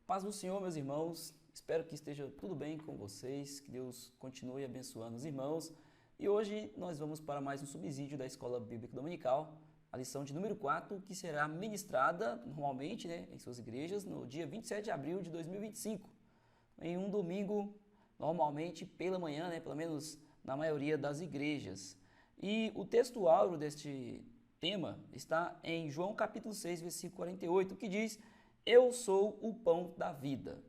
Paz do Senhor, meus irmãos. Espero que esteja tudo bem com vocês, que Deus continue abençoando os irmãos. E hoje nós vamos para mais um subsídio da Escola Bíblica Dominical, a lição de número 4, que será ministrada normalmente em suas igrejas no dia 27 de abril de 2025, em um domingo, normalmente pela manhã, pelo menos na maioria das igrejas. E o texto áureo deste tema está em João capítulo 6, versículo 48, que diz: Eu sou o pão da vida.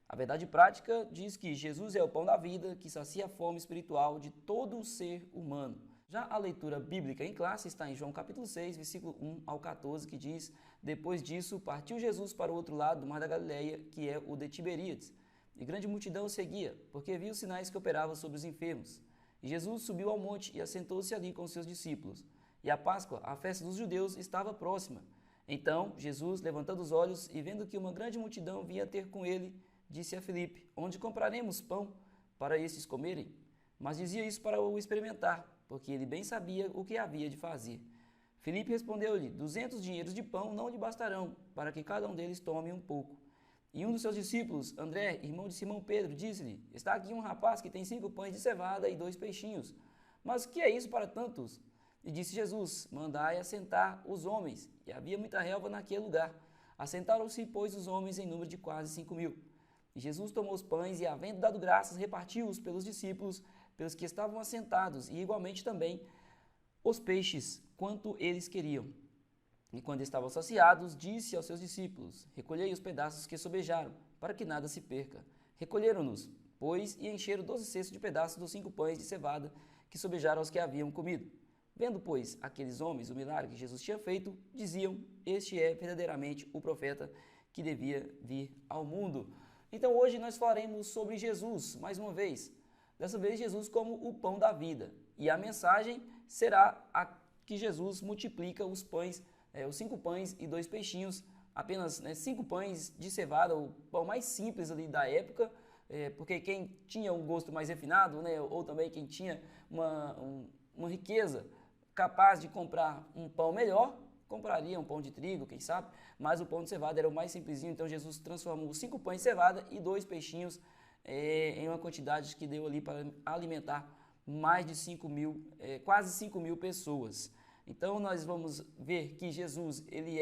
A verdade prática diz que Jesus é o pão da vida, que sacia a fome espiritual de todo o ser humano. Já a leitura bíblica em classe está em João capítulo 6, versículo 1 ao 14, que diz: Depois disso, partiu Jesus para o outro lado do mar da Galileia, que é o de Tiberíades. E grande multidão o seguia, porque viu os sinais que operavam sobre os enfermos. E Jesus subiu ao monte e assentou-se ali com seus discípulos. E a Páscoa, a festa dos judeus, estava próxima. Então Jesus, levantando os olhos e vendo que uma grande multidão vinha ter com ele, disse a Filipe: Onde compraremos pão para estes comerem? Mas dizia isso para o experimentar, porque ele bem sabia o que havia de fazer. Filipe respondeu-lhe: 200 dinheiros de pão não lhe bastarão, para que cada um deles tome um pouco. E um dos seus discípulos, André, irmão de Simão Pedro, disse-lhe: Está aqui um rapaz que tem 5 pães de cevada e 2 peixinhos. Mas o que é isso para tantos? E disse Jesus: Mandai assentar os homens. E havia muita relva naquele lugar. Assentaram-se, pois, os homens em número de quase 5.000. E Jesus tomou os pães e, havendo dado graças, repartiu-os pelos discípulos, pelos que estavam assentados, e igualmente também os peixes, quanto eles queriam. E quando estavam saciados, disse aos seus discípulos: Recolhei os pedaços que sobejaram, para que nada se perca. Recolheram-nos, pois, e encheram 12 cestos de pedaços dos 5 pães de cevada que sobejaram aos que haviam comido. Vendo, pois, aqueles homens o milagre que Jesus tinha feito, diziam: Este é verdadeiramente o profeta que devia vir ao mundo. Então hoje nós falaremos sobre Jesus, mais uma vez. Dessa vez Jesus como o pão da vida. E a mensagem será a que Jesus multiplica os pães, os 5 pães e 2 peixinhos, apenas 5 pães de cevada, o pão mais simples ali da época, porque quem tinha um gosto mais refinado, ou também quem tinha uma riqueza capaz de comprar um pão melhor, compraria um pão de trigo, quem sabe, mas o pão de cevada era o mais simplesinho, então Jesus transformou 5 pães de cevada e 2 peixinhos em uma quantidade que deu ali para alimentar mais de 5.000, quase 5.000 pessoas. Então nós vamos ver que Jesus, ele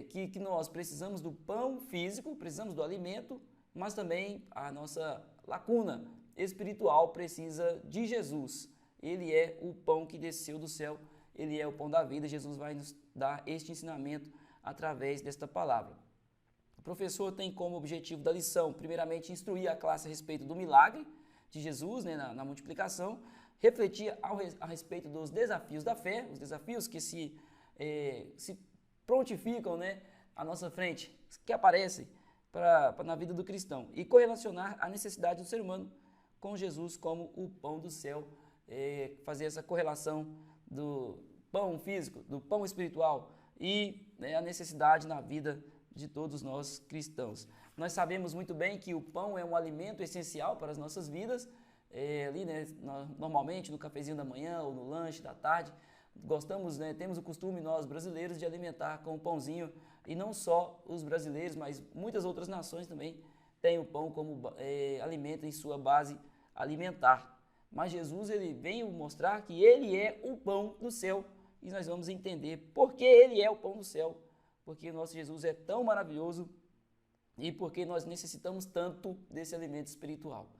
que nós precisamos do pão físico, precisamos do alimento, mas também a nossa lacuna espiritual precisa de Jesus. Ele é o pão que desceu do céu, ele é o pão da vida. Jesus vai nos dar este ensinamento através desta palavra. O professor tem como objetivo da lição, primeiramente, instruir a classe a respeito do milagre de Jesus, na multiplicação, refletir a respeito dos desafios da fé, os desafios que se prontificam à nossa frente, que aparecem na vida do cristão, e correlacionar a necessidade do ser humano com Jesus como o pão do céu, fazer essa correlação do pão físico, do pão espiritual e a necessidade na vida de todos nós cristãos. Nós sabemos muito bem que o pão é um alimento essencial para as nossas vidas, normalmente no cafezinho da manhã ou no lanche da tarde, gostamos, temos o costume nós brasileiros de alimentar com o pãozinho, e não só os brasileiros, mas muitas outras nações também têm o pão como alimento em sua base alimentar. Mas Jesus, ele veio mostrar que ele é o pão do céu, e nós vamos entender por que ele é o pão do céu, porque o nosso Jesus é tão maravilhoso e porque nós necessitamos tanto desse alimento espiritual.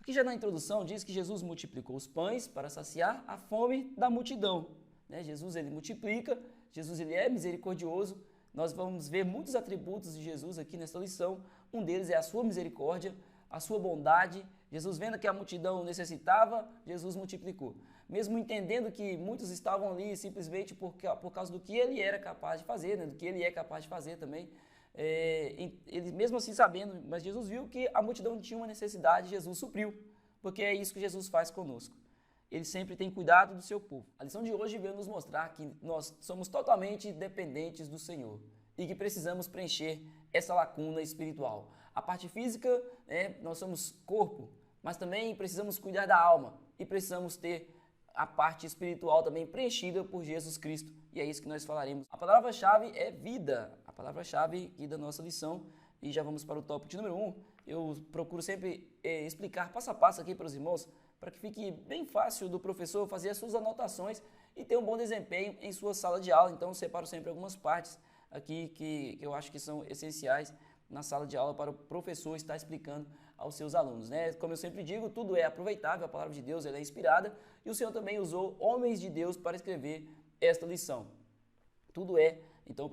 Aqui já na introdução diz que Jesus multiplicou os pães para saciar a fome da multidão. Jesus, ele multiplica, Jesus, ele é misericordioso. Nós vamos ver muitos atributos de Jesus aqui nesta lição. Um deles é a sua misericórdia, a sua bondade. Jesus, vendo que a multidão necessitava, Jesus multiplicou. Mesmo entendendo que muitos estavam ali simplesmente por causa do que ele era capaz de fazer, do que ele é capaz de fazer também. Ele mesmo assim sabendo, mas Jesus viu que a multidão tinha uma necessidade, Jesus supriu, porque é isso que Jesus faz conosco. Ele sempre tem cuidado do seu povo. A lição de hoje veio nos mostrar que nós somos totalmente dependentes do Senhor e que precisamos preencher essa lacuna espiritual. A parte física, nós somos corpo, mas também precisamos cuidar da alma e precisamos ter a parte espiritual também preenchida por Jesus Cristo. E é isso que nós falaremos. A palavra-chave é vida. A palavra-chave aqui da nossa lição e já vamos para o tópico de número 1, eu procuro sempre explicar passo a passo aqui para os irmãos, para que fique bem fácil do professor fazer as suas anotações e ter um bom desempenho em sua sala de aula. Então, eu separo sempre algumas partes aqui que eu acho que são essenciais na sala de aula para o professor estar explicando aos seus alunos, né? Como eu sempre digo, tudo é aproveitável, a palavra de Deus ela é inspirada e o Senhor também usou homens de Deus para escrever esta lição. Tudo é. Então,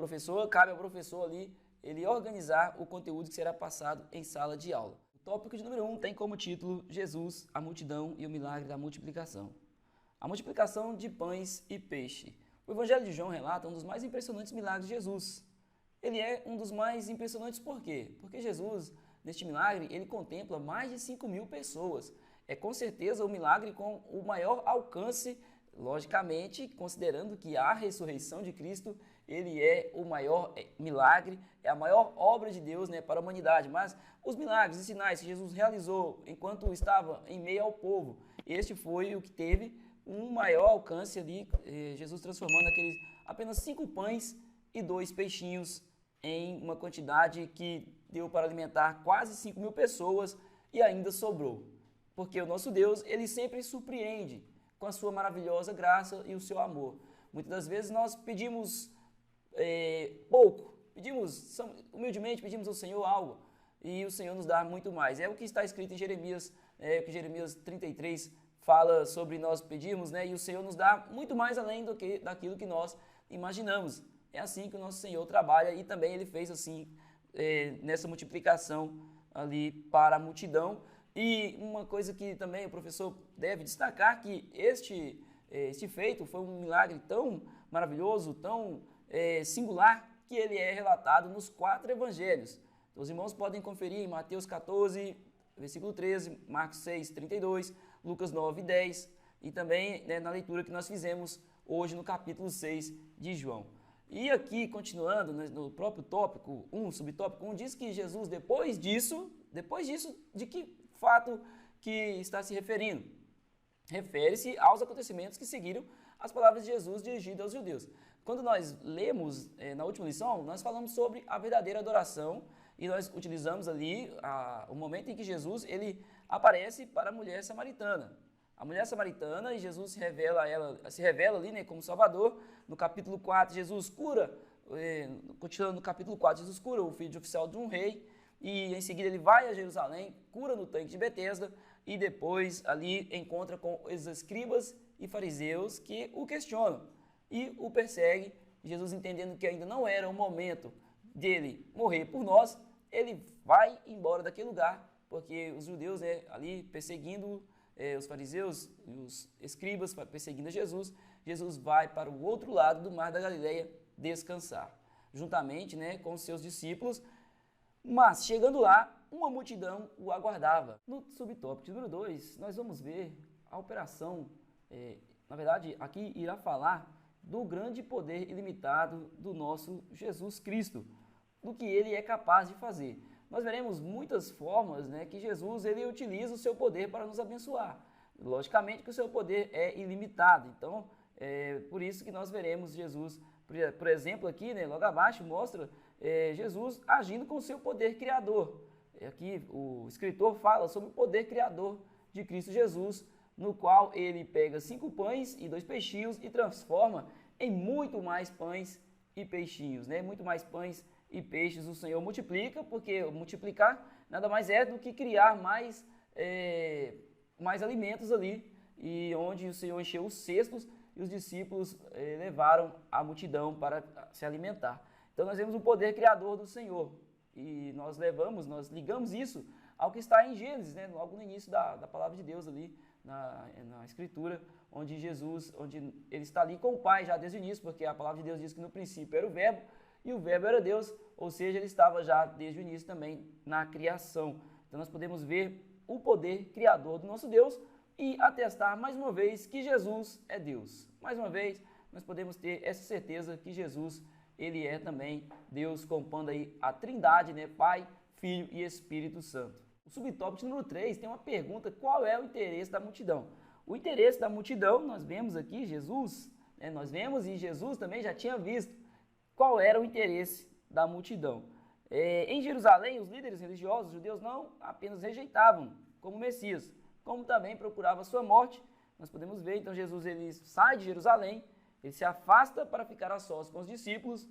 cabe ao professor ali, ele organizar o conteúdo que será passado em sala de aula. O tópico de número 1 tem como título Jesus, a multidão e o milagre da multiplicação. A multiplicação de pães e peixe. O Evangelho de João relata um dos mais impressionantes milagres de Jesus. Ele é um dos mais impressionantes por quê? Porque Jesus, neste milagre, ele contempla mais de 5.000 pessoas. É com certeza o milagre com o maior alcance, logicamente, considerando que a ressurreição de Cristo, ele é o maior milagre, é a maior obra de Deus, né, para a humanidade. Mas os milagres e sinais que Jesus realizou enquanto estava em meio ao povo, este foi o que teve um maior alcance ali, Jesus transformando aqueles apenas 5 pães e 2 peixinhos em uma quantidade que deu para alimentar quase 5.000 pessoas e ainda sobrou. Porque o nosso Deus, ele sempre surpreende com a sua maravilhosa graça e o seu amor. Muitas das vezes nós pedimos pouco, humildemente pedimos ao Senhor algo e o Senhor nos dá muito mais. É o que está escrito em Jeremias, que Jeremias 33 fala sobre nós pedirmos, né? E o Senhor nos dá muito mais além daquilo que nós imaginamos. É assim que o nosso Senhor trabalha e também Ele fez assim, nessa multiplicação ali para a multidão. E uma coisa que também o professor deve destacar, que este feito foi um milagre tão maravilhoso, tão singular, que ele é relatado nos 4 evangelhos. Então, os irmãos podem conferir em Mateus 14, versículo 13, Marcos 6, 32, Lucas 9, 10 e também, né, na leitura que nós fizemos hoje no capítulo 6 de João. E aqui, continuando, né, no próprio tópico 1, subtópico 1, diz que Jesus, depois disso, de que fato que está se referindo? Refere-se aos acontecimentos que seguiram as palavras de Jesus dirigidas aos judeus. Quando nós lemos na última lição, nós falamos sobre a verdadeira adoração e nós utilizamos ali o momento em que Jesus ele aparece para a mulher samaritana. A mulher samaritana, e Jesus se revela ali, né, como Salvador. No capítulo 4, Jesus cura, continuando no capítulo 4, Jesus cura o filho de oficial de um rei, e em seguida ele vai a Jerusalém, cura no tanque de Betesda, e depois ali encontra com os escribas e fariseus que o questionam e o perseguem. Jesus, entendendo que ainda não era o momento dele morrer por nós, ele vai embora daquele lugar, porque os judeus, né, ali perseguindo os fariseus e os escribas, perseguindo Jesus, Jesus vai para o outro lado do mar da Galileia descansar, juntamente, né, com os seus discípulos. Mas, chegando lá, uma multidão o aguardava. No subtópico número 2, nós vamos ver a operação, na verdade, aqui irá falar do grande poder ilimitado do nosso Jesus Cristo, do que ele é capaz de fazer. Nós veremos muitas formas, né, que Jesus ele utiliza o seu poder para nos abençoar. Logicamente que o seu poder é ilimitado, então por isso que nós veremos Jesus, por exemplo, aqui, né, logo abaixo, mostra Jesus agindo com o seu poder criador. Aqui o escritor fala sobre o poder criador de Cristo Jesus, no qual ele pega 5 pães e 2 peixinhos e transforma em muito mais pães e peixinhos, né? Muito mais pães e peixes o Senhor multiplica, porque multiplicar nada mais é do que criar mais alimentos ali, e onde o Senhor encheu os cestos e os discípulos levaram a multidão para se alimentar. Então nós vemos o poder criador do Senhor e nós ligamos isso ao que está em Gênesis, né? Logo no início da palavra de Deus ali, na Escritura, onde ele está ali com o Pai já desde o início, porque a palavra de Deus diz que no princípio era o Verbo, e o Verbo era Deus, ou seja, ele estava já desde o início também na criação. Então nós podemos ver o poder criador do nosso Deus e atestar mais uma vez que Jesus é Deus. Mais uma vez, nós podemos ter essa certeza que Jesus, ele é também Deus, compondo aí a Trindade, né? Pai, Filho e Espírito Santo. O subtópico número 3 tem uma pergunta: qual é o interesse da multidão? O interesse da multidão, nós vemos aqui Jesus, né? E Jesus também já tinha visto qual era o interesse da multidão. Em Jerusalém, os líderes religiosos judeus não apenas rejeitavam como Messias, como também procurava sua morte. Nós podemos ver, então, Jesus ele sai de Jerusalém, ele se afasta para ficar a sós com os discípulos,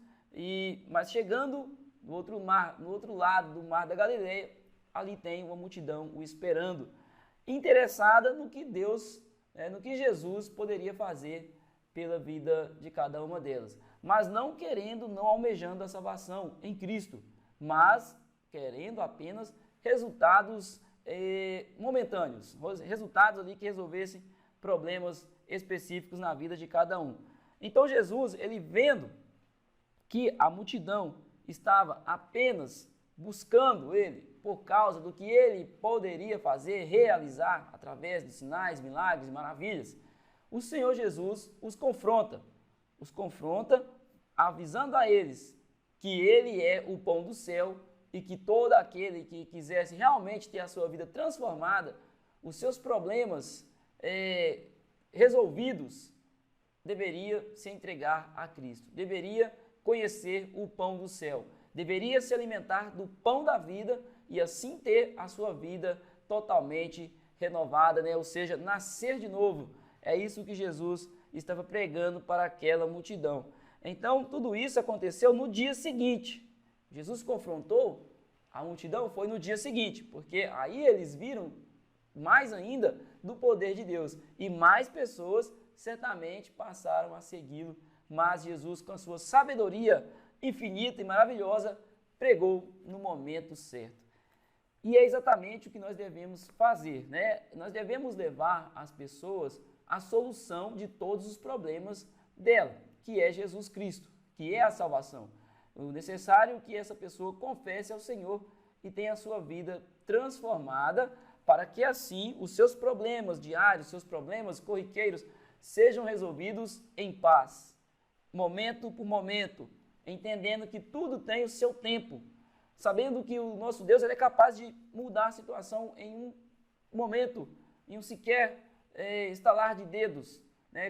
mas chegando no outro lado do mar da Galileia, ali tem uma multidão o esperando, interessada no que Deus, no que Jesus poderia fazer pela vida de cada uma delas, mas não querendo, não almejando a salvação em Cristo, mas querendo apenas resultados momentâneos, resultados ali que resolvessem problemas específicos na vida de cada um. Então Jesus, ele vendo que a multidão estava apenas buscando ele por causa do que ele poderia fazer, realizar através de sinais, milagres e maravilhas, o Senhor Jesus os confronta avisando a eles que ele é o pão do céu e que todo aquele que quisesse realmente ter a sua vida transformada, os seus problemas resolvidos, deveria se entregar a Cristo, deveria conhecer o pão do céu, deveria se alimentar do pão da vida e assim ter a sua vida totalmente renovada, ou seja, nascer de novo. É isso que Jesus estava pregando para aquela multidão. Então, tudo isso aconteceu no dia seguinte. Jesus confrontou a multidão, foi no dia seguinte, porque aí eles viram mais ainda do poder de Deus e mais pessoas certamente passaram a segui-lo, mas Jesus, com a sua sabedoria infinita e maravilhosa, pregou no momento certo. E é exatamente o que nós devemos fazer, Nós devemos levar as pessoas à solução de todos os problemas dela, que é Jesus Cristo, que é a salvação. O necessário é que essa pessoa confesse ao Senhor e tenha a sua vida transformada, para que assim os seus problemas diários, seus problemas corriqueiros, sejam resolvidos em paz, momento por momento, entendendo que tudo tem o seu tempo, sabendo que o nosso Deus ele é capaz de mudar a situação em um momento, em um sequer estalar de dedos,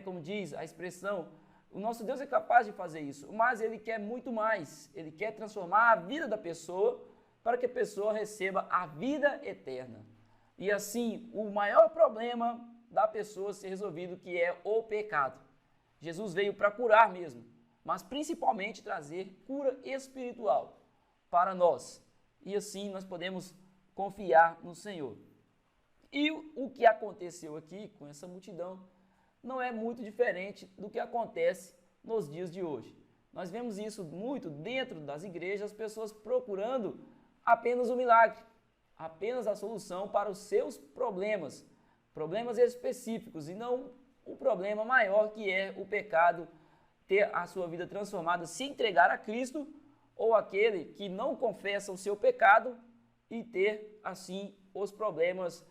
como diz a expressão. O nosso Deus é capaz de fazer isso, mas Ele quer muito mais. Ele quer transformar a vida da pessoa para que a pessoa receba a vida eterna. E assim, o maior problema da pessoa ser resolvido, que é o pecado. Jesus veio para curar mesmo, mas principalmente trazer cura espiritual para nós. E assim nós podemos confiar no Senhor. E o que aconteceu aqui com essa multidão não é muito diferente do que acontece nos dias de hoje. Nós vemos isso muito dentro das igrejas, as pessoas procurando apenas o milagre, apenas a solução para os seus problemas específicos, e não o problema maior, que é o pecado, ter a sua vida transformada, se entregar a Cristo, ou aquele que não confessa o seu pecado e ter, assim, os problemas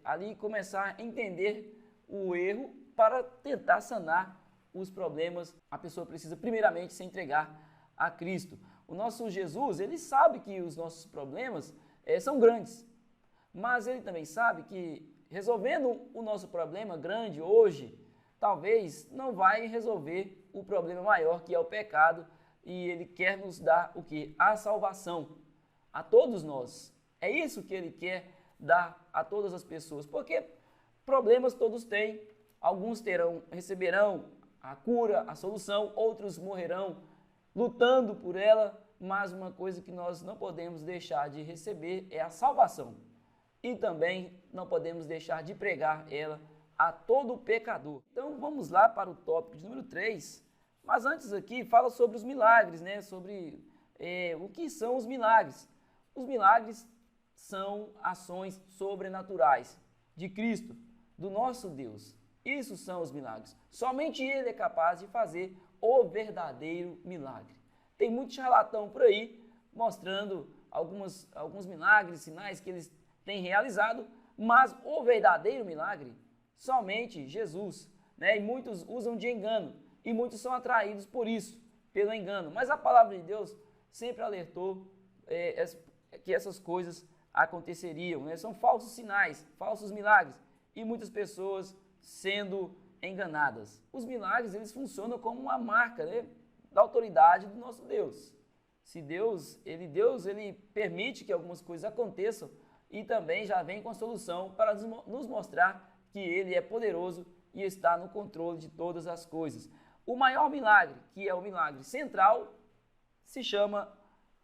ali, começar a entender o erro para tentar sanar os problemas. A pessoa precisa primeiramente se entregar a Cristo. O nosso Jesus, ele sabe que os nossos problemas são grandes, mas ele também sabe que resolvendo o nosso problema grande hoje, talvez não vai resolver o problema maior, que é o pecado, e ele quer nos dar o quê? A salvação a todos nós. É isso que ele quer dar a todas as pessoas, porque problemas todos têm, alguns receberão a cura, a solução, outros morrerão lutando por ela, mas uma coisa que nós não podemos deixar de receber é a salvação. E também não podemos deixar de pregar ela a todo pecador. Então vamos lá para o tópico de número 3, mas antes aqui fala sobre os milagres, sobre o que são os milagres. Os milagres são ações sobrenaturais de Cristo, do nosso Deus. Isso são os milagres. Somente Ele é capaz de fazer o verdadeiro milagre. Tem muito charlatão por aí mostrando alguns milagres, sinais que eles têm realizado, mas o verdadeiro milagre, somente Jesus. E muitos usam de engano, e muitos são atraídos por isso, pelo engano. Mas a palavra de Deus sempre alertou que essas coisas aconteceriam. São falsos sinais, falsos milagres, e muitas pessoas sendo enganadas. Os milagres, eles funcionam como uma marca da autoridade do nosso Deus. Se Deus ele permite que algumas coisas aconteçam e também já vem com a solução para nos mostrar que Ele é poderoso e está no controle de todas as coisas. O maior milagre, que é o milagre central, se chama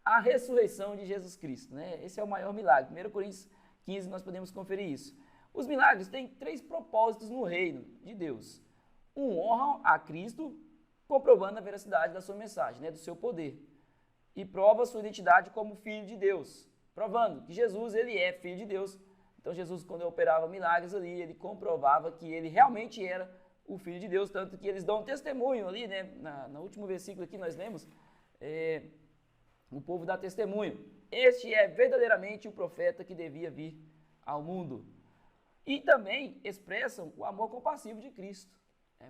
a ressurreição de Jesus Cristo, né? Esse é o maior milagre. 1 Coríntios 15 nós podemos conferir isso. Os milagres têm 3 propósitos no reino de Deus. Honram a Cristo, comprovando a veracidade da sua mensagem, né? Do seu poder. E prova sua identidade como Filho de Deus, provando que Jesus ele é Filho de Deus. Então Jesus, quando operava milagres ali, ele comprovava que ele realmente era o Filho de Deus, tanto que eles dão um testemunho ali, né? No último versículo aqui nós lemos, o povo dá testemunho. Este é verdadeiramente o profeta que devia vir ao mundo. E também expressam o amor compassivo de Cristo,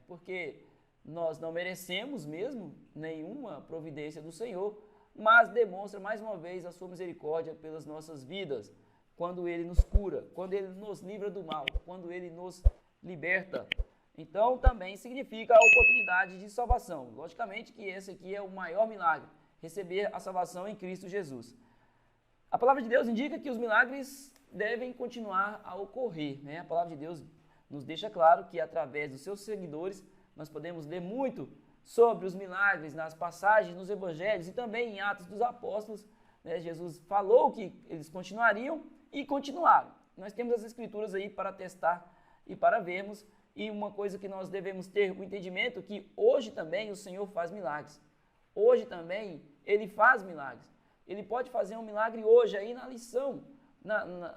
porque nós não merecemos mesmo nenhuma providência do Senhor, mas demonstra mais uma vez a sua misericórdia pelas nossas vidas, quando Ele nos cura, quando Ele nos livra do mal, quando Ele nos liberta. Então também significa a oportunidade de salvação. Logicamente que esse aqui é o maior milagre, receber a salvação em Cristo Jesus. A palavra de Deus indica que os milagres devem continuar a ocorrer, né? A palavra de Deus nos deixa claro que através dos seus seguidores nós podemos ler muito sobre os milagres nas passagens, nos evangelhos e também em Atos dos Apóstolos, né? Jesus falou que eles continuariam e continuaram. Nós temos as escrituras aí para testar e para vermos, e uma coisa que nós devemos ter o entendimento que hoje também o Senhor faz milagres. Hoje também Ele faz milagres. Ele pode fazer um milagre hoje aí na lição,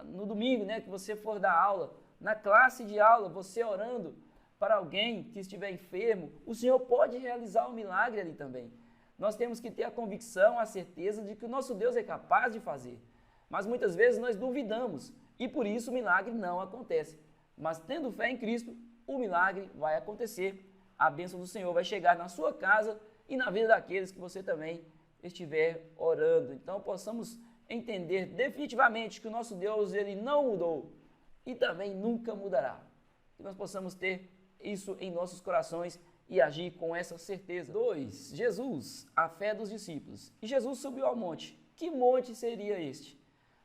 no domingo, né, que você for dar aula, na classe de aula, você orando para alguém que estiver enfermo, o Senhor pode realizar um milagre ali também. Nós temos que ter a convicção, a certeza de que o nosso Deus é capaz de fazer. Mas muitas vezes nós duvidamos e por isso o milagre não acontece. Mas tendo fé em Cristo, o milagre vai acontecer. A bênção do Senhor vai chegar na sua casa e na vida daqueles que você também estiver orando. Então possamos entender definitivamente que o nosso Deus ele não mudou e também nunca mudará. Que nós possamos ter isso em nossos corações e agir com essa certeza. 2. Jesus, a fé dos discípulos. E Jesus subiu ao monte. Que monte seria este?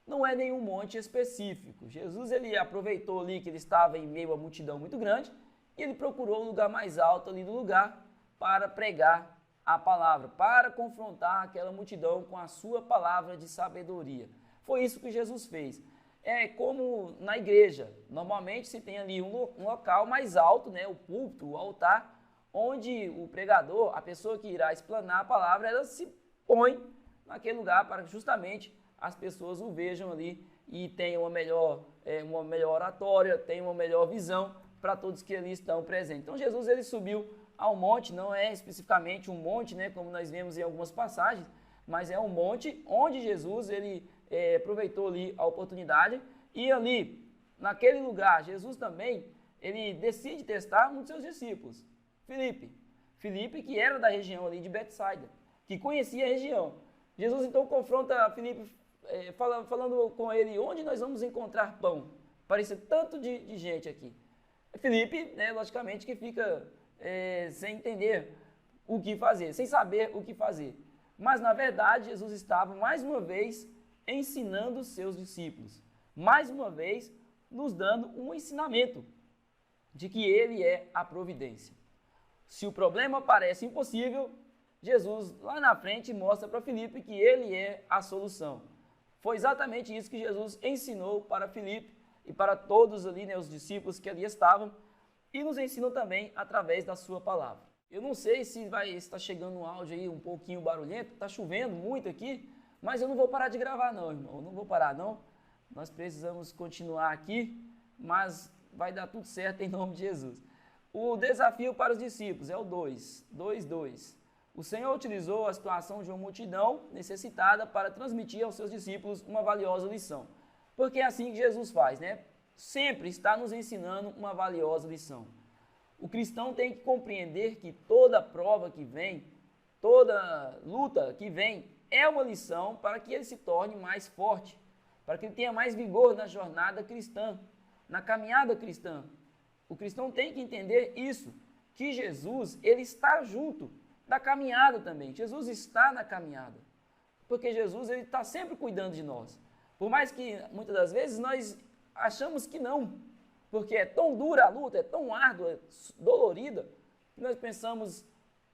Não é nenhum monte específico. Jesus ele aproveitou ali que ele estava em meio a multidão muito grande e ele procurou o lugar mais alto ali do lugar para pregar a palavra, para confrontar aquela multidão com a sua palavra de sabedoria. Foi isso que Jesus fez. É como na igreja, normalmente se tem ali um local mais alto, né, o púlpito, o altar, onde o pregador, a pessoa que irá explanar a palavra, ela se põe naquele lugar para que justamente as pessoas o vejam ali e tenham uma melhor oratória, tenham uma melhor visão para todos que ali estão presentes. Então Jesus ele subiu ao monte, não é especificamente um monte, né, como nós vemos em algumas passagens, mas é um monte onde Jesus ele aproveitou ali a oportunidade e ali, naquele lugar, Jesus também, ele decide testar um dos seus discípulos, Filipe, que era da região ali de Betsaida, que conhecia a região. Jesus então confronta Filipe, falando com ele, onde nós vamos encontrar pão? Parece tanto de gente aqui. Filipe, né, logicamente, que fica sem entender o que fazer, sem saber o que fazer. Mas, na verdade, Jesus estava, mais uma vez, ensinando os seus discípulos. Mais uma vez, nos dando um ensinamento de que Ele é a providência. Se o problema parece impossível, Jesus, lá na frente, mostra para Filipe que Ele é a solução. Foi exatamente isso que Jesus ensinou para Filipe e para todos ali, né, os discípulos que ali estavam, e nos ensinou também através da sua palavra. Eu não sei se está chegando um áudio aí um pouquinho barulhento, está chovendo muito aqui, mas eu não vou parar de gravar não, irmão, eu não vou parar não. Nós precisamos continuar aqui, mas vai dar tudo certo em nome de Jesus. O desafio para os discípulos é o 2:2. O Senhor utilizou a situação de uma multidão necessitada para transmitir aos seus discípulos uma valiosa lição. Porque é assim que Jesus faz, né? Sempre está nos ensinando uma valiosa lição. O cristão tem que compreender que toda prova que vem, toda luta que vem, é uma lição para que ele se torne mais forte, para que ele tenha mais vigor na jornada cristã, na caminhada cristã. O cristão tem que entender isso, que Jesus, ele está junto da caminhada também. Jesus está na caminhada. Porque Jesus está sempre cuidando de nós. Por mais que muitas das vezes nós achamos que não, porque é tão dura a luta, é tão árdua, é dolorida, que nós pensamos,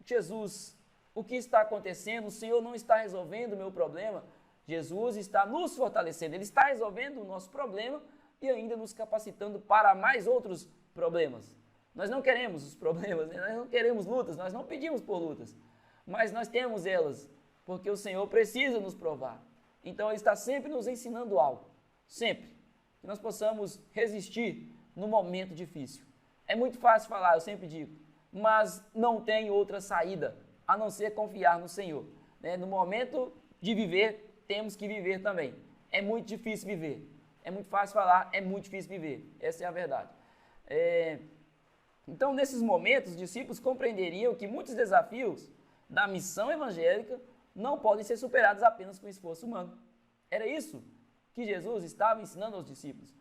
Jesus, o que está acontecendo? O Senhor não está resolvendo o meu problema. Jesus está nos fortalecendo, Ele está resolvendo o nosso problema e ainda nos capacitando para mais outros problemas. Nós não queremos os problemas, né? Nós não queremos lutas, nós não pedimos por lutas, mas nós temos elas, porque o Senhor precisa nos provar. Então Ele está sempre nos ensinando algo, sempre, que nós possamos resistir no momento difícil. É muito fácil falar, eu sempre digo, mas não tem outra saída, a não ser confiar no Senhor. Né? No momento de viver, temos que viver também. É muito difícil viver. É muito fácil falar, é muito difícil viver. Essa é a verdade. Então, nesses momentos, os discípulos compreenderiam que muitos desafios da missão evangélica não podem ser superados apenas com esforço humano. Era isso que Jesus estava ensinando aos discípulos.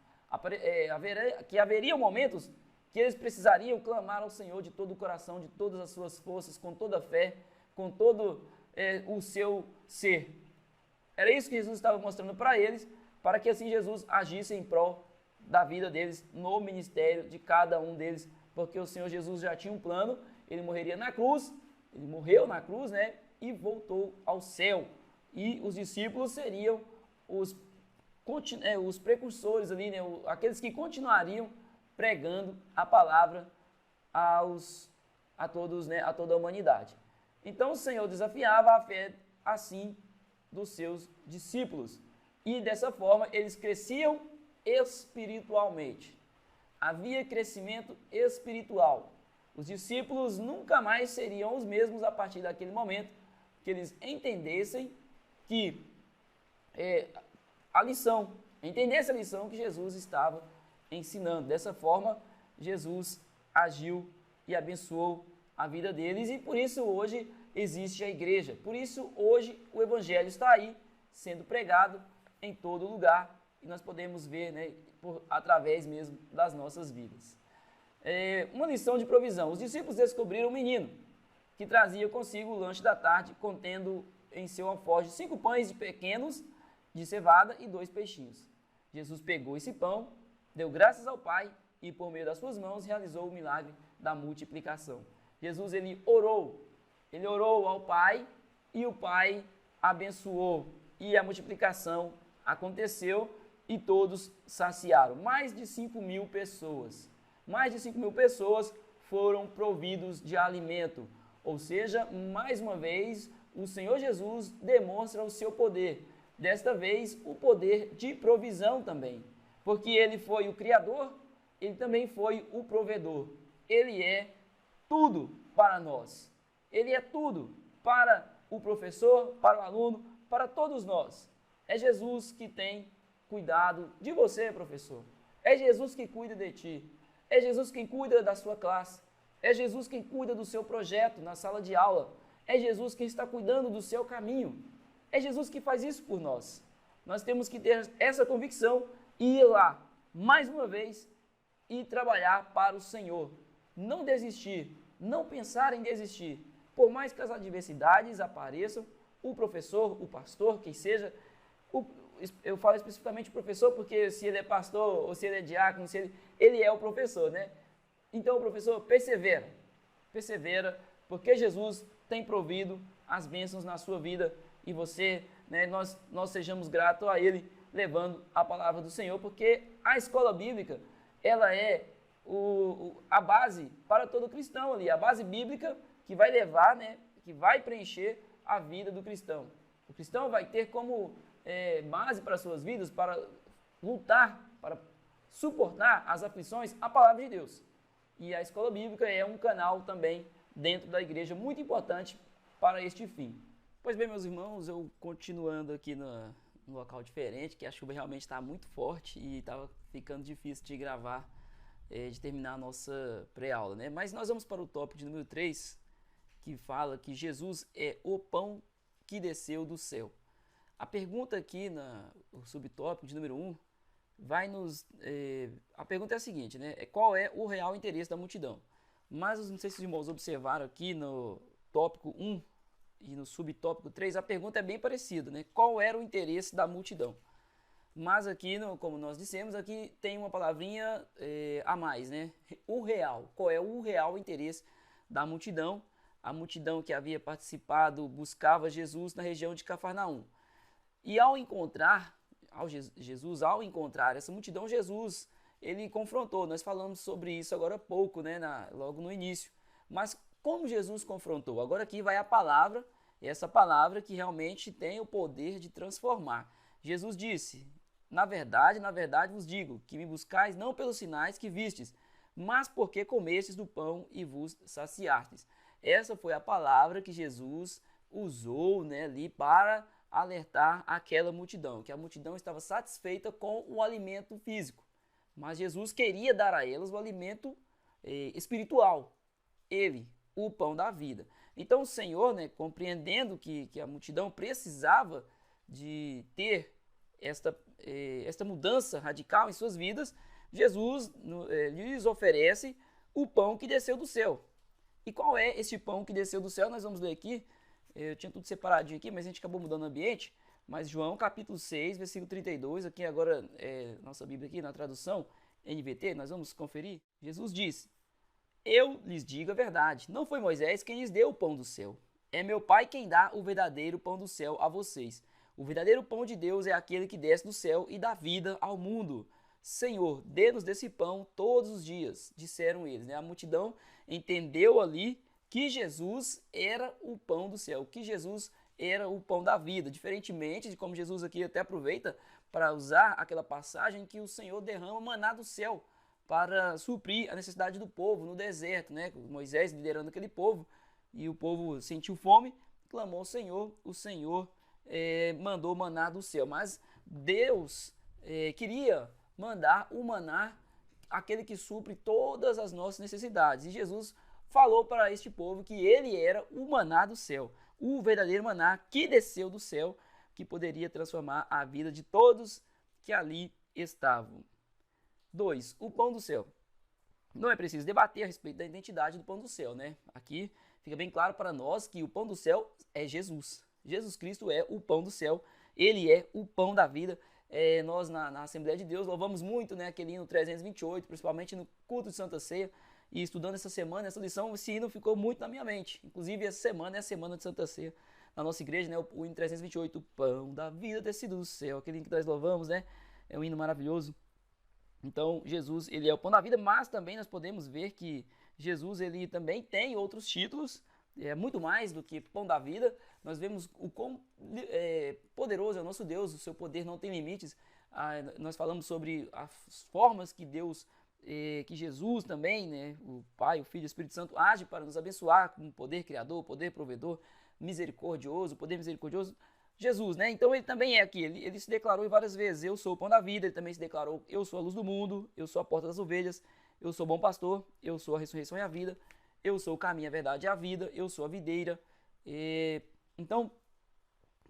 Que haveriam momentos que eles precisariam clamar ao Senhor de todo o coração, de todas as suas forças, com toda a fé, com todo o seu ser. Era isso que Jesus estava mostrando para eles, para que assim Jesus agisse em prol da vida deles, no ministério de cada um deles, porque o Senhor Jesus já tinha um plano, Ele morreria na cruz, Ele morreu na cruz, né, e voltou ao céu. E os discípulos seriam os precursores ali, né, aqueles que continuariam pregando a palavra a todos, né, a toda a humanidade. Então o Senhor desafiava a fé assim dos seus discípulos. E dessa forma eles cresciam espiritualmente. Havia crescimento espiritual. Os discípulos nunca mais seriam os mesmos a partir daquele momento que eles entendessem que entendessem a lição que Jesus estava ensinando. Dessa forma, Jesus agiu e abençoou a vida deles e por isso hoje existe a igreja. Por isso hoje o evangelho está aí sendo pregado em todo lugar e nós podemos ver, né, através mesmo das nossas vidas. Uma lição de provisão. Os discípulos descobriram um menino que trazia consigo o lanche da tarde, contendo em seu alforje 5 pães pequenos de cevada e 2 peixinhos. Jesus pegou esse pão, deu graças ao Pai e por meio das suas mãos realizou o milagre da multiplicação. Jesus ele orou ao Pai e o Pai abençoou e a multiplicação aconteceu e todos saciaram. Mais de 5.000 pessoas foram providos de alimento. Ou seja, mais uma vez, o Senhor Jesus demonstra o seu poder. Desta vez, o poder de provisão também. Porque Ele foi o Criador, Ele também foi o provedor. Ele é tudo para nós. Ele é tudo para o professor, para o aluno, para todos nós. É Jesus que tem cuidado de você, professor. É Jesus que cuida de ti. É Jesus quem cuida da sua classe. É Jesus quem cuida do seu projeto na sala de aula. É Jesus quem está cuidando do seu caminho. É Jesus que faz isso por nós. Nós temos que ter essa convicção e ir lá, mais uma vez, e trabalhar para o Senhor. Não desistir, não pensar em desistir. Por mais que as adversidades apareçam, o professor, o pastor, quem seja, eu falo especificamente o professor porque se ele é pastor ou se ele é diácono, ele é o professor, né? Então o professor persevera, porque Jesus tem provido as bênçãos na sua vida e você, né, nós sejamos gratos a Ele levando a palavra do Senhor, porque a escola bíblica, ela é a base para todo cristão ali, a base bíblica que vai levar, né, que vai preencher a vida do cristão. O cristão vai ter como base para as suas vidas, para lutar, para suportar as aflições, a palavra de Deus. E a escola bíblica é um canal também dentro da igreja muito importante para este fim. Pois bem, meus irmãos, eu continuando aqui num local diferente, que a chuva realmente está muito forte e estava ficando difícil de gravar, de terminar a nossa pré-aula, né? Mas nós vamos para o tópico de número 3, que fala que Jesus é o pão que desceu do céu. A pergunta aqui, no subtópico de número 1, a pergunta é a seguinte, né? Qual é o real interesse da multidão? Mas não sei se os irmãos observaram aqui no tópico 1, e no subtópico 3, a pergunta é bem parecida, né? Qual era o interesse da multidão? Mas aqui, como nós dissemos, aqui tem uma palavrinha a mais, né? O real. Qual é o real interesse da multidão? A multidão que havia participado buscava Jesus na região de Cafarnaum. E ao encontrar essa multidão, Jesus, ele confrontou. Nós falamos sobre isso agora há pouco, né? Logo no início. Mas como Jesus confrontou? Agora aqui vai a palavra, essa palavra que realmente tem o poder de transformar. Jesus disse: na verdade vos digo, que me buscais não pelos sinais que vistes, mas porque comestes do pão e vos saciastes. Essa foi a palavra que Jesus usou, né, ali para alertar aquela multidão, que a multidão estava satisfeita com o alimento físico, mas Jesus queria dar a elas o alimento espiritual, ele, o pão da vida. Então o Senhor, né, compreendendo que a multidão precisava de ter esta mudança radical em suas vidas, Jesus lhes oferece o pão que desceu do céu. E qual é esse pão que desceu do céu? Nós vamos ler aqui. Eu tinha tudo separadinho aqui, mas a gente acabou mudando o ambiente. Mas João capítulo 6, versículo 32, aqui agora, nossa Bíblia aqui na tradução NVT, nós vamos conferir. Jesus disse: eu lhes digo a verdade, não foi Moisés quem lhes deu o pão do céu. É meu Pai quem dá o verdadeiro pão do céu a vocês. O verdadeiro pão de Deus é aquele que desce do céu e dá vida ao mundo. Senhor, dê-nos desse pão todos os dias, disseram eles. Né? A multidão entendeu ali que Jesus era o pão do céu, que Jesus era o pão da vida, diferentemente de como Jesus aqui até aproveita para usar aquela passagem que o Senhor derrama maná do céu para suprir a necessidade do povo no deserto, né? Moisés liderando aquele povo, e o povo sentiu fome, clamou ao Senhor, o Senhor mandou maná do céu, mas Deus queria mandar o maná, aquele que supre todas as nossas necessidades, e Jesus falou para este povo que ele era o maná do céu, o verdadeiro maná que desceu do céu, que poderia transformar a vida de todos que ali estavam. 2. O pão do céu. Não é preciso debater a respeito da identidade do pão do céu, né? Aqui fica bem claro para nós que o pão do céu é Jesus. Jesus Cristo é o pão do céu, ele é o pão da vida. Nós na Assembleia de Deus louvamos muito, né, aquele hino 328, principalmente no culto de Santa Ceia, e estudando essa semana, essa lição, esse hino ficou muito na minha mente. Inclusive essa semana é a semana de Santa Ceia na nossa igreja, né, o hino 328, o pão da vida descido do céu, aquele hino que nós louvamos, né, é um hino maravilhoso. Então Jesus, ele é o pão da vida, mas também nós podemos ver que Jesus, ele também tem outros títulos, muito mais do que pão da vida. Nós vemos o quão poderoso é o nosso Deus, o seu poder não tem limites. Nós falamos sobre as formas que Deus, que Jesus também, né, o Pai, o Filho e o Espírito Santo, age para nos abençoar como poder criador, poder provedor, misericordioso, poder misericordioso. Jesus, né? Então ele também é aqui, ele se declarou várias vezes: eu sou o pão da vida. Ele também se declarou: eu sou a luz do mundo, eu sou a porta das ovelhas, eu sou o bom pastor, eu sou a ressurreição e a vida, eu sou o caminho, a verdade e a vida, eu sou a videira. Então,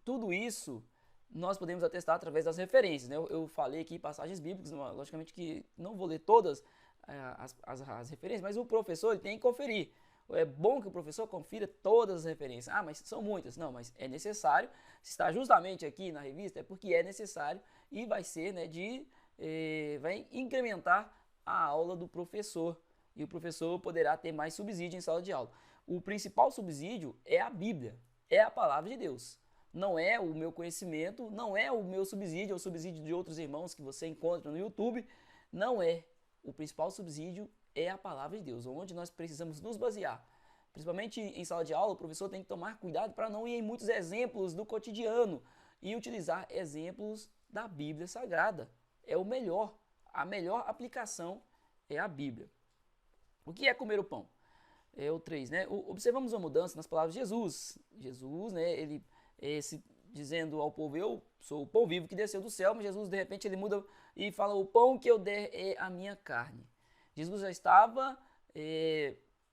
tudo isso nós podemos atestar através das referências, né? Eu falei aqui passagens bíblicas, logicamente que não vou ler todas as referências, mas o professor ele tem que conferir. É bom que o professor confira todas as referências. Mas são muitas. Não, mas é necessário. Se está justamente aqui na revista, é porque é necessário e vai ser, né, vai incrementar a aula do professor. E o professor poderá ter mais subsídio em sala de aula. O principal subsídio é a Bíblia, é a palavra de Deus. Não é o meu conhecimento, não é o meu subsídio, é o subsídio de outros irmãos que você encontra no YouTube. Não é. O principal subsídio é a palavra de Deus, onde nós precisamos nos basear. Principalmente em sala de aula, o professor tem que tomar cuidado para não ir em muitos exemplos do cotidiano e utilizar exemplos da Bíblia Sagrada. É o melhor, a melhor aplicação é a Bíblia. O que é comer o pão? É o 3, né? Observamos uma mudança nas palavras de Jesus. Jesus, né, ele dizendo ao povo: eu sou o pão vivo que desceu do céu, mas Jesus de repente ele muda e fala: o pão que eu der é a minha carne. Jesus já estava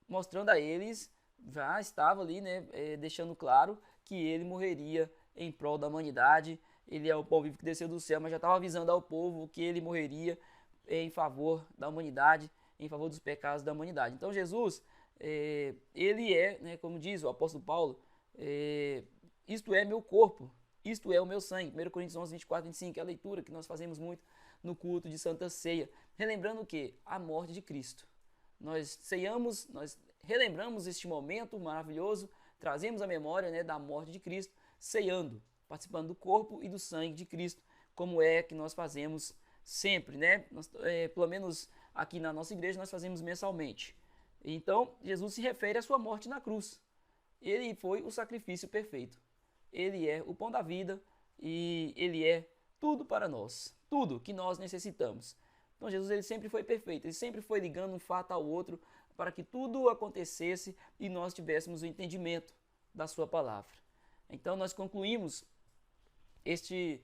mostrando a eles, já estava ali, né, deixando claro que ele morreria em prol da humanidade. Ele é o pão vivo que desceu do céu, mas já estava avisando ao povo que ele morreria em favor da humanidade, em favor dos pecados da humanidade. Então Jesus, ele é, né, como diz o apóstolo Paulo, isto é meu corpo, isto é o meu sangue. 1 Coríntios 11, 24, 25, é a leitura que nós fazemos muito no culto de Santa Ceia. Relembrando o quê? A morte de Cristo. Nós ceiamos, nós relembramos este momento maravilhoso, trazemos a memória, né, da morte de Cristo, ceando, participando do corpo e do sangue de Cristo, como é que nós fazemos sempre, né? Pelo menos aqui na nossa igreja nós fazemos mensalmente. Então, Jesus se refere à sua morte na cruz. Ele foi o sacrifício perfeito. Ele é o pão da vida e ele é tudo para nós, tudo que nós necessitamos. Então Jesus ele sempre foi perfeito, ele sempre foi ligando um fato ao outro para que tudo acontecesse e nós tivéssemos o entendimento da sua palavra. Então nós concluímos este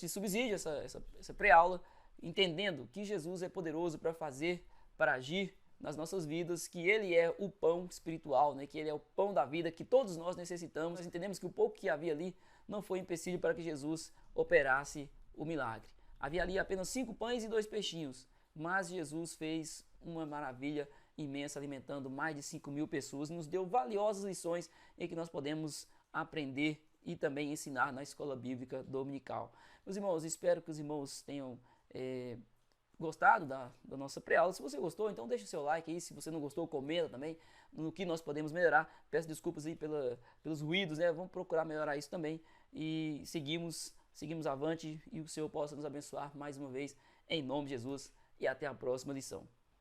subsídio, essa pré-aula, entendendo que Jesus é poderoso para fazer, para agir nas nossas vidas, que Ele é o pão espiritual, né? Que Ele é o pão da vida que todos nós necessitamos. Nós entendemos que o pouco que havia ali não foi empecilho para que Jesus operasse o milagre. Havia ali apenas 5 pães e 2 peixinhos, mas Jesus fez uma maravilha imensa, alimentando mais de 5.000 pessoas, nos deu valiosas lições em que nós podemos aprender e também ensinar na escola bíblica dominical. Meus irmãos, espero que os irmãos tenham gostado da nossa pré-aula. Se você gostou, então deixa o seu like aí. Se você não gostou, comenta também no que nós podemos melhorar. Peço desculpas aí pelos ruídos, né? Vamos procurar melhorar isso também. E seguimos avante e o Senhor possa nos abençoar mais uma vez, em nome de Jesus. E até a próxima lição.